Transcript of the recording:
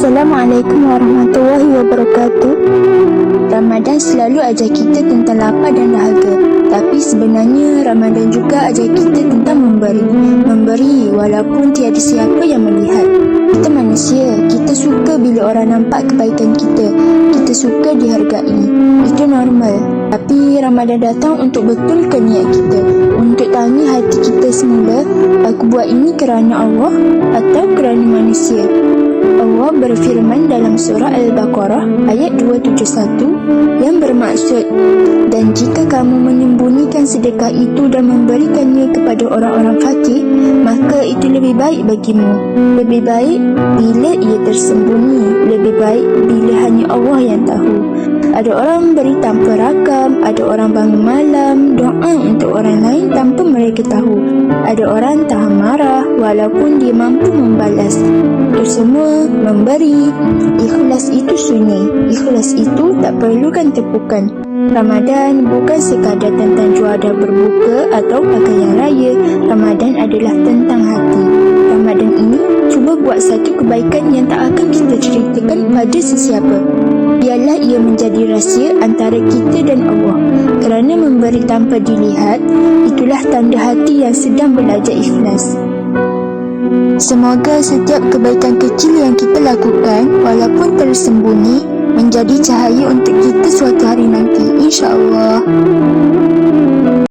Assalamualaikum warahmatullahi wabarakatuh. Ramadan selalu ajar kita tentang lapar dan dahaga. Tapi sebenarnya Ramadan juga ajar kita tentang memberi. Memberi walaupun tiada siapa yang melihat. Kita manusia, kita suka bila orang nampak kebaikan kita. Kita suka dihargai. Itu normal. Tapi Ramadan datang untuk betulkan niat kita. Untuk tanya hati kita semula, aku buat ini kerana Allah atau kerana manusia? Allah berfirman dalam surah Al-Baqarah ayat 271 yang bermaksud, dan jika kamu menyembunyikan sedekah itu dan memberikannya kepada orang-orang fakir, maka itu lebih baik bagimu. Lebih baik bila ia tersembunyi, lebih baik bila hanya Allah yang tahu. Ada orang beri tanpa rakam, ada orang bangun malam doa untuk orang lain tanpa mereka tahu. Ada orang tahan marah walaupun dia mampu membalas. Itu semua memberi. Ikhlas itu sunyi. Ikhlas itu tak perlukan tepukan. Ramadan bukan sekadar tentang juadah berbuka atau pakaian raya. Ramadan adalah tentang hati. Ramadan ini cuba buat satu kebaikan yang tak akan kita ceritakan pada sesiapa. Biarlah ia menjadi rahsia antara kita dan Allah. Kerana memberi tanpa dilihat, itulah tanda hati yang sedang belajar ikhlas. Semoga setiap kebaikan kecil yang kita lakukan, walaupun tersembunyi, menjadi cahaya untuk kita suatu hari nanti, insya-Allah.